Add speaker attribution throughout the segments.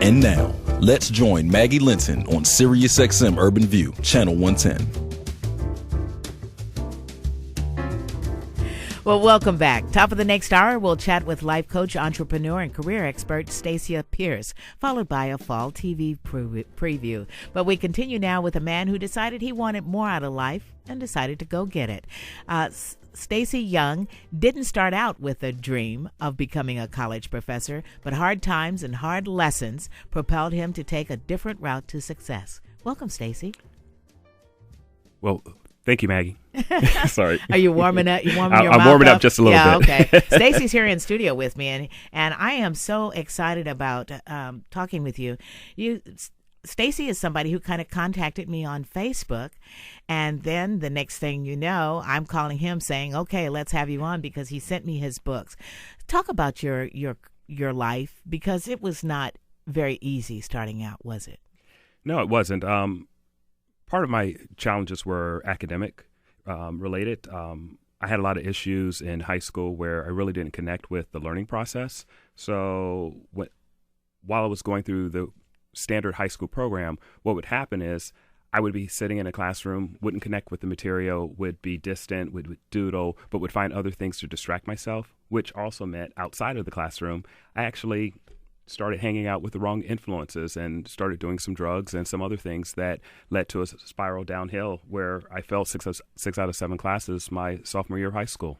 Speaker 1: And now, let's join Maggie Linton on SiriusXM Urban View, Channel 110.
Speaker 2: Well, welcome back. Top of the next hour, we'll chat with life coach, entrepreneur, and career expert Stacia Pierce, followed by a fall TV preview. But we continue now with a man who decided he wanted more out of life and decided to go get it. Stacey Young didn't start out with a dream of becoming a college professor, but hard times and hard lessons propelled him to take a different route to success. Welcome, Stacey.
Speaker 3: Well, thank you, Maggie. Sorry.
Speaker 2: Are you warming up?
Speaker 3: I'm warming up just a little bit.
Speaker 2: Yeah, okay. Stacey's here in studio with me, and I am so excited about talking with you. Stacey is somebody who kind of contacted me on Facebook, and then the next thing you know, I'm calling him saying, okay, let's have you on, because he sent me his books. Talk about your life, because it was not very easy starting out, was it?
Speaker 3: No, it wasn't. Part of my challenges were academic related. I had a lot of issues in high school where I really didn't connect with the learning process. So while I was going through the standard high school program, what would happen is I would be sitting in a classroom, wouldn't connect with the material, would be distant, would doodle, but would find other things to distract myself, which also meant outside of the classroom, I actually started hanging out with the wrong influences and started doing some drugs and some other things that led to a spiral downhill where I failed six out of 7 classes my sophomore year of high school.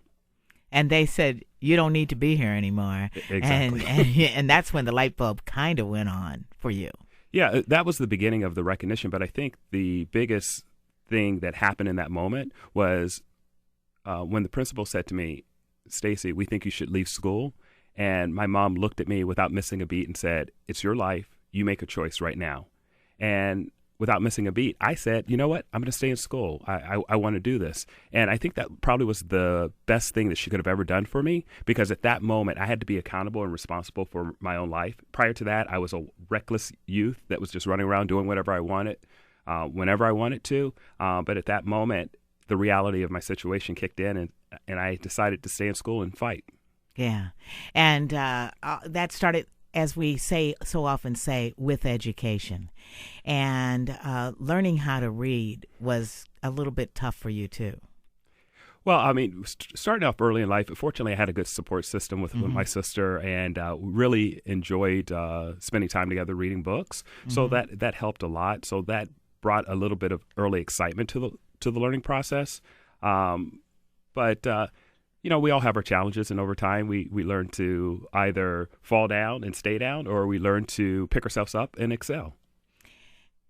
Speaker 2: And they said, you don't need to be here anymore.
Speaker 3: Exactly.
Speaker 2: And that's when the light bulb kind of went on for you.
Speaker 3: Yeah, that was the beginning of the recognition. But I think the biggest thing that happened in that moment was when the principal said to me, Stacey, we think you should leave school. And my mom looked at me without missing a beat and said, it's your life. You make a choice right now. And without missing a beat, I said, you know what? I'm going to stay in school. I want to do this. And I think that probably was the best thing that she could have ever done for me, because at that moment, I had to be accountable and responsible for my own life. Prior to that, I was a reckless youth that was just running around doing whatever I wanted, whenever I wanted to. But at that moment, the reality of my situation kicked in, and I decided to stay in school and fight.
Speaker 2: Yeah. And that started, as we so often say, with education. And learning how to read was a little bit tough for you, too.
Speaker 3: Well, I mean, starting off early in life, fortunately, I had a good support system with my sister, and really enjoyed spending time together reading books. So that helped a lot. So that brought a little bit of early excitement to the learning process. But we all have our challenges, and over time we learn to either fall down and stay down, or we learn to pick ourselves up and excel.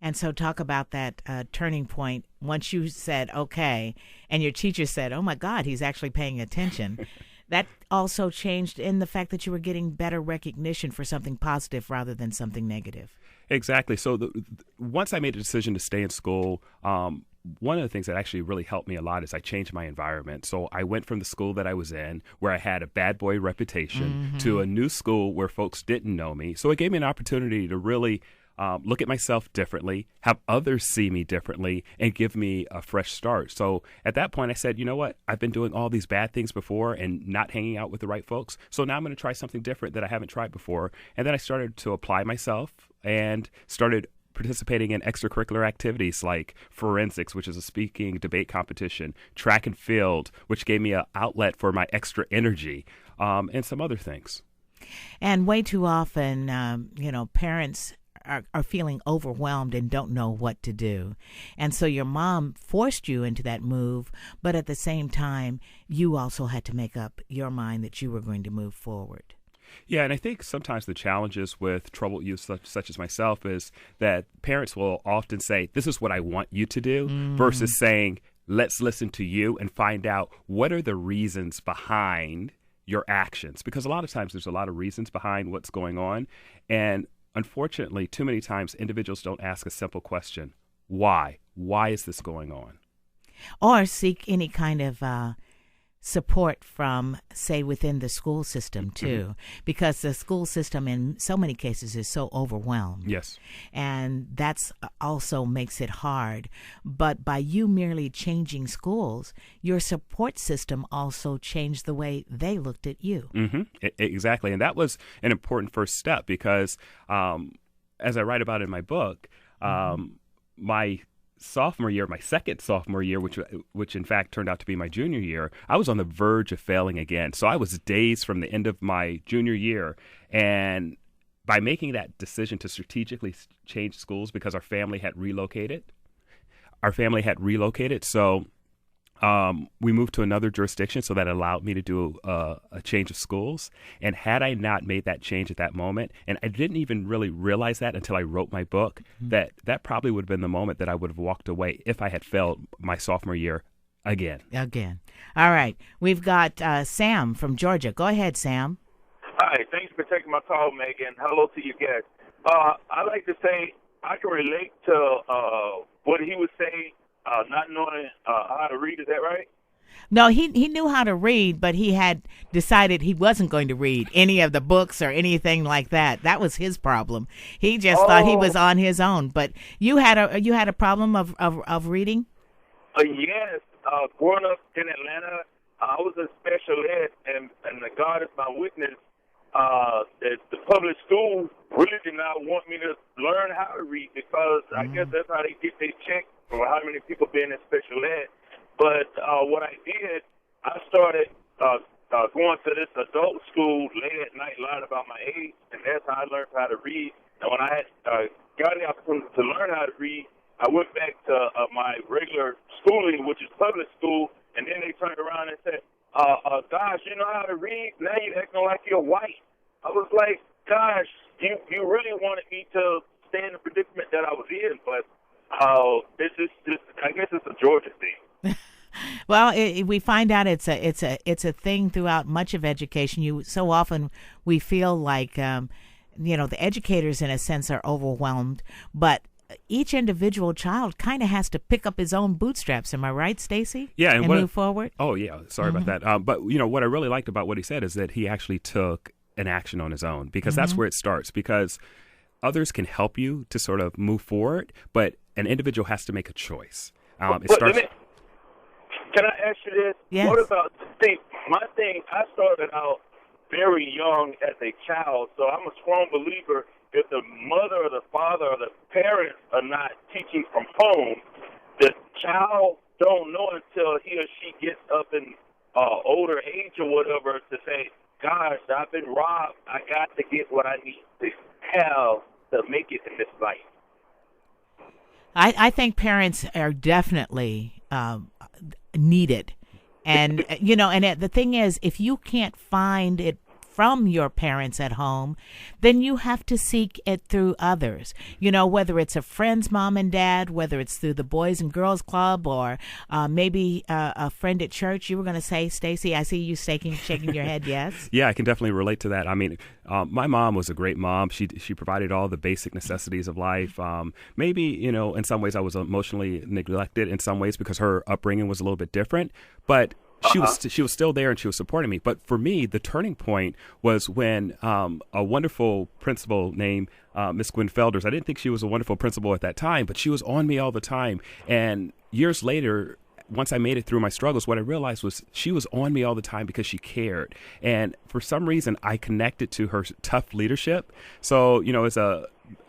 Speaker 2: And so talk about that turning point. Once you said, okay, and your teacher said, oh, my God, he's actually paying attention. That also changed in the fact that you were getting better recognition for something positive rather than something negative.
Speaker 3: Exactly. So once I made a decision to stay in school, one of the things that actually really helped me a lot is I changed my environment. So I went from the school that I was in, where I had a bad boy reputation, to a new school where folks didn't know me. So it gave me an opportunity to really look at myself differently, have others see me differently, and give me a fresh start. So at that point, I said, you know what? I've been doing all these bad things before and not hanging out with the right folks. So now I'm going to try something different that I haven't tried before. And then I started to apply myself and started participating in extracurricular activities like forensics, which is a speaking debate competition, track and field, which gave me an outlet for my extra energy, and some other things.
Speaker 2: And way too often, parents are feeling overwhelmed and don't know what to do. And so your mom forced you into that move, but at the same time, you also had to make up your mind that you were going to move forward.
Speaker 3: Yeah, and I think sometimes the challenges with troubled youth such as myself is that parents will often say, this is what I want you to do, versus saying, let's listen to you and find out what are the reasons behind your actions. Because a lot of times there's a lot of reasons behind what's going on. And unfortunately, too many times individuals don't ask a simple question. Why? Why is this going on?
Speaker 2: Or seek any kind of support from, say, within the school system, too, because the school system in so many cases is so overwhelmed.
Speaker 3: Yes.
Speaker 2: And that's also makes it hard. But by you merely changing schools, your support system also changed the way they looked at you.
Speaker 3: Exactly. And that was an important first step because as I write about in my book, my second sophomore year, which in fact turned out to be my junior year, I was on the verge of failing again. So I was days from the end of my junior year, and by making that decision to strategically change schools because our family had relocated, so we moved to another jurisdiction, so that allowed me to do a change of schools. And had I not made that change at that moment, and I didn't even really realize that until I wrote my book, that probably would have been the moment that I would have walked away if I had failed my sophomore year again.
Speaker 2: All right. We've got Sam from Georgia. Go ahead, Sam.
Speaker 4: Hi. Thanks for taking my call, Megan. Hello to you guys. I'd like to say I can relate to what he was saying. Not knowing how to read, is that right?
Speaker 2: No, he knew how to read, but he had decided he wasn't going to read any of the books or anything like that. That was his problem. He just thought he was on his own. But you had a problem of reading?
Speaker 4: Yes. Growing up in Atlanta, I was in special ed, and God is my witness. The public school really did not want me to learn how to read because I guess that's how they get their check for how many people being in special ed. But what I did, I started going to this adult school late at night, lying about my age, and that's how I learned how to read. And when I had got the opportunity to learn how to read, I went back to my regular schooling, which is public school, and then they turned around and said, gosh, you know how to read? Now you're acting like you're white. I was like, gosh, you really wanted me to stay in the predicament that I was in, but it's just I guess it's a Georgia thing.
Speaker 2: Well, we find out it's a thing throughout much of education. So often we feel like the educators in a sense are overwhelmed, but each individual child kind of has to pick up his own bootstraps. Am I right, Stacy?
Speaker 3: Yeah,
Speaker 2: and move forward.
Speaker 3: Oh yeah, sorry about that. But what I really liked about what he said is that he actually took an action on his own, because that's where it starts. Because others can help you to sort of move forward, but an individual has to make a choice. Can
Speaker 4: I ask you this?
Speaker 2: Yes.
Speaker 4: What about my thing? I started out very young as a child, so I'm a strong believer. If the mother or the father or the parents are not teaching from home, the child don't know until he or she gets up in older age or whatever to say, gosh, I've been robbed. I got to get what I need to have to make it in this life.
Speaker 2: I think parents are definitely needed. And, and the thing is, if you can't find it from your parents at home, then you have to seek it through others. Whether it's a friend's mom and dad, whether it's through the Boys and Girls Club, or maybe a friend at church. You were going to say, Stacy, I see you shaking your head, yes?
Speaker 3: Yeah, I can definitely relate to that. I mean, my mom was a great mom. She provided all the basic necessities of life. Maybe, in some ways I was emotionally neglected in some ways because her upbringing was a little bit different, but she was still there and she was supporting me. But for me, the turning point was when a wonderful principal named Miss Gwen Felders. I didn't think she was a wonderful principal at that time, but she was on me all the time. And years later, once I made it through my struggles, what I realized was she was on me all the time because she cared. And for some reason, I connected to her tough leadership. So, as a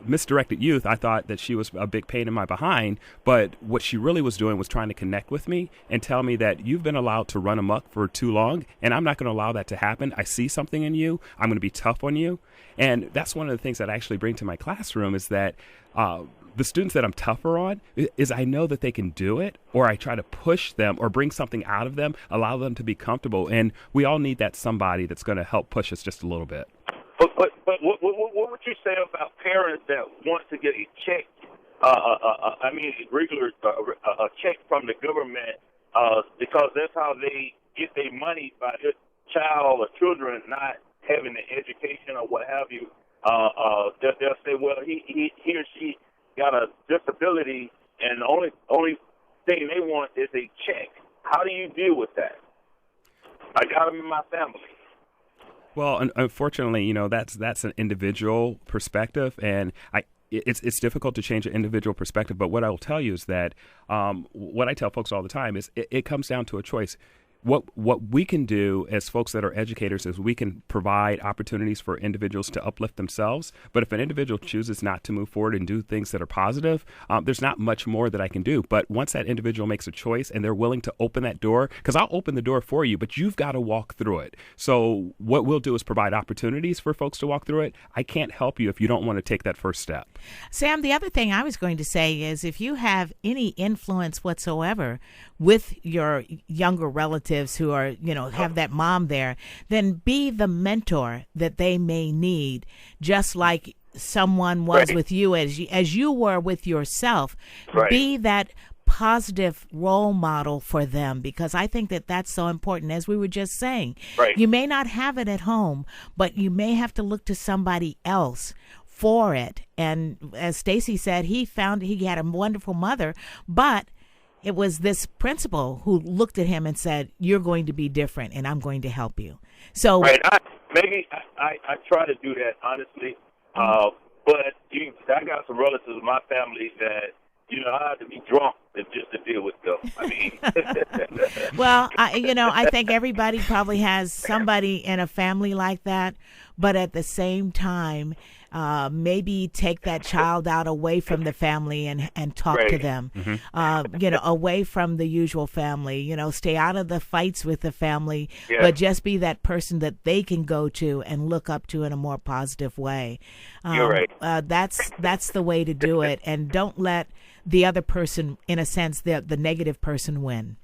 Speaker 3: misdirected youth, I thought that she was a big pain in my behind, but what she really was doing was trying to connect with me and tell me that you've been allowed to run amok for too long, and I'm not going to allow that to happen. I see something in you. I'm going to be tough on you. And that's one of the things that I actually bring to my classroom is that the students that I'm tougher on is I know that they can do it, or I try to push them or bring something out of them, allow them to be comfortable. And we all need that somebody that's going to help push us just a little bit.
Speaker 4: But what would you say about parents that want to get a check? Regular a check from the government because that's how they get their money by their child or children not having an education or what have you. They'll say, well, he or she got a disability, and the only thing they want is a check. How do you deal with that? I got them in my family.
Speaker 3: Well, unfortunately, that's an individual perspective, and it's difficult to change an individual perspective. But what I will tell you is that what I tell folks all the time is it comes down to a choice. what we can do as folks that are educators is we can provide opportunities for individuals to uplift themselves. But if an individual chooses not to move forward and do things that are positive, there's not much more that I can do. But once that individual makes a choice and they're willing to open that door, because I'll open the door for you, but you've got to walk through it. So what we'll do is provide opportunities for folks to walk through it. I can't help you if you don't want to take that first step.
Speaker 2: Sam, the other thing I was going to say is if you have any influence whatsoever with your younger relatives who are, have that mom there, then be the mentor that they may need, just like someone was with you as you were with yourself.
Speaker 4: Right.
Speaker 2: Be that positive role model for them, because I think that that's so important. As we were just saying, you may not have it at home, but you may have to look to somebody else for it. And as Stacy said, he had a wonderful mother, but it was this principal who looked at him and said, "You're going to be different, and I'm going to help you." So,
Speaker 4: I try to do that honestly, but I got some relatives in my family that I have to be drunk just to deal with them. I mean,
Speaker 2: well, I think everybody probably has somebody in a family like that, but at the same time, maybe take that child out away from the family and talk to them, away from the usual family, stay out of the fights with the family, but just be that person that they can go to and look up to in a more positive way.
Speaker 4: You're right.
Speaker 2: That's the way to do it. And don't let the other person, in a sense, the negative person win.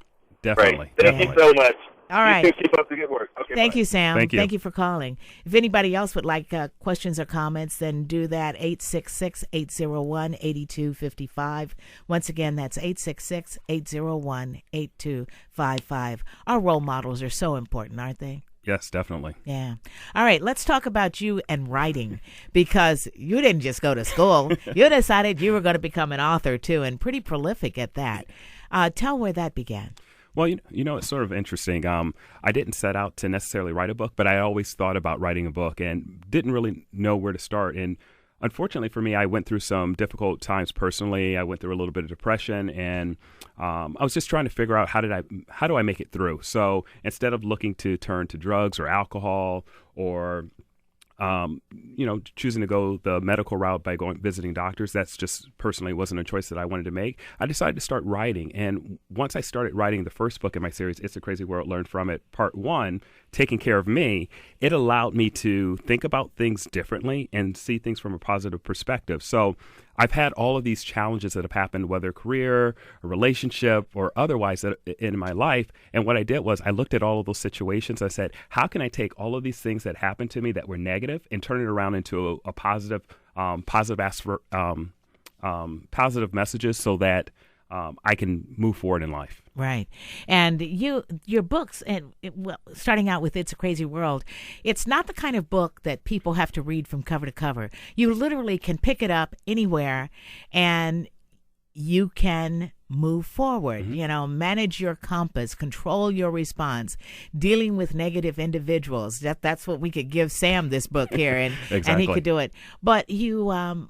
Speaker 3: Definitely.
Speaker 4: Thank you so much.
Speaker 2: All right.
Speaker 4: You keep up the good work. Okay,
Speaker 2: Thank
Speaker 4: bye.
Speaker 2: you, Sam.
Speaker 3: Thank you.
Speaker 2: Thank you for calling. If anybody else would like questions or comments, then do that, 866-801-8255. Once again, that's 866-801-8255. Our role models are so important, aren't they?
Speaker 3: Yes, definitely.
Speaker 2: Yeah. All right, let's talk about you and writing, because you didn't just go to school. You decided you were going to become an author, too, and pretty prolific at that. Tell where that began.
Speaker 3: Well, it's sort of interesting. I didn't set out to necessarily write a book, but I always thought about writing a book and didn't really know where to start. And unfortunately for me, I went through some difficult times personally. I went through a little bit of depression, and I was just trying to figure out how do I make it through. So instead of looking to turn to drugs or alcohol or choosing to go the medical route by visiting doctors, that's just personally wasn't a choice that I wanted to make. I decided to start writing. And once I started writing the first book in my series, It's a Crazy World, Learn From It, Part 1, Taking Care of Me, it allowed me to think about things differently and see things from a positive perspective. So I've had all of these challenges that have happened, whether career, a relationship, or otherwise in my life. And what I did was I looked at all of those situations. I said, how can I take all of these things that happened to me that were negative and turn it around into a positive messages so that I can move forward in life.
Speaker 2: Right. And your books, and starting out with It's a Crazy World, it's not the kind of book that people have to read from cover to cover. You literally can pick it up anywhere and you can move forward, manage your compass, control your response, dealing with negative individuals. That's what we could give Sam this book here, and,
Speaker 3: Exactly.
Speaker 2: and he could do it. But you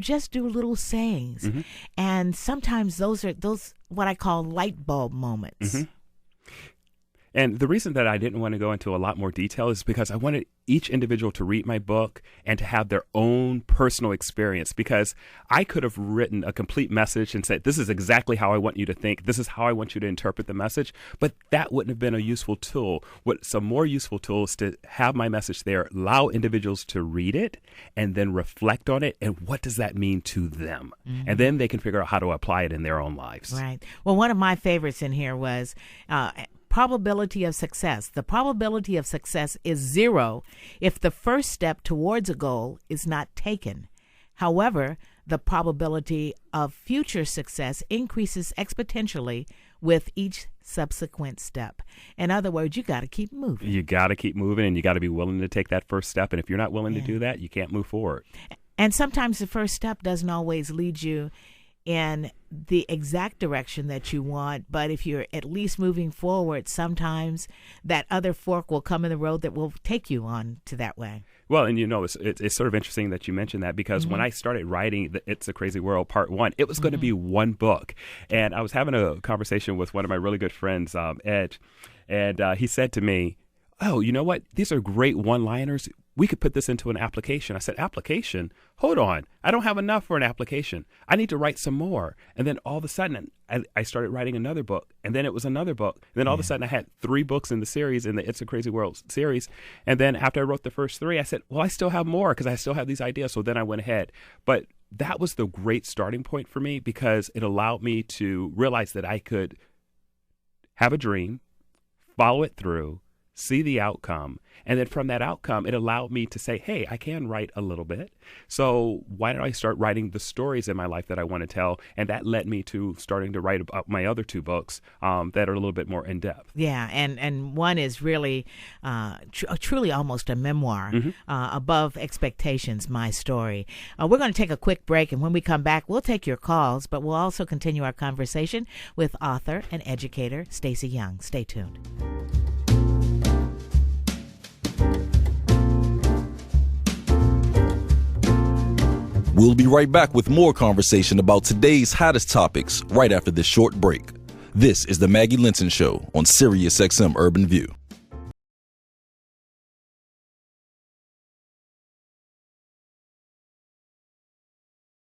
Speaker 2: just do little sayings. And sometimes those are what I call light bulb moments.
Speaker 3: And the reason that I didn't want to go into a lot more detail is because I wanted each individual to read my book and to have their own personal experience, because I could have written a complete message and said, this is exactly how I want you to think. This is how I want you to interpret the message. But that wouldn't have been a useful tool. What's a more useful tool is to have my message there, allow individuals to read it and then reflect on it. And what does that mean to them? And then they can figure out how to apply it in their own lives.
Speaker 2: Right. Well, one of my favorites in here was probability of success. The probability of success is 0 if the first step towards a goal is not taken. However, the probability of future success increases exponentially with each subsequent step. In other words, you got to keep moving.
Speaker 3: You got to keep moving, and you got to be willing to take that first step. And if you're not willing to do that, you can't move forward.
Speaker 2: And sometimes the first step doesn't always lead you in the exact direction that you want, but if you're at least moving forward, sometimes that other fork will come in the road that will take you on to that way.
Speaker 3: Well, and it's sort of interesting that you mentioned that, because when I started writing It's a Crazy World Part 1, it was going to be one book. And I was having a conversation with one of my really good friends, Ed, And he said to me, "Oh, you know what? These are great one-liners. We could put this into an application." I said, "Application? Hold on. I don't have enough for an application. I need to write some more." And then all of a sudden, I started writing another book. And then it was another book. And then all of a sudden, I had 3 books in the series, in the It's a Crazy World series. And then after I wrote the first 3, I said, well, I still have more because I still have these ideas. So then I went ahead. But that was the great starting point for me because it allowed me to realize that I could have a dream, follow it through, see the outcome. And then from that outcome, it allowed me to say, hey, I can write a little bit. So why don't I start writing the stories in my life that I want to tell? And that led me to starting to write about my other 2 books that are a little bit more in depth.
Speaker 2: Yeah, and one is really truly almost a memoir, Above Expectations, My Story. We're going to take a quick break, and when we come back, we'll take your calls, but we'll also continue our conversation with author and educator Stacey Young. Stay tuned.
Speaker 1: We'll be right back with more conversation about today's hottest topics right after this short break. This is the Maggie Linton Show on Sirius XM Urban View.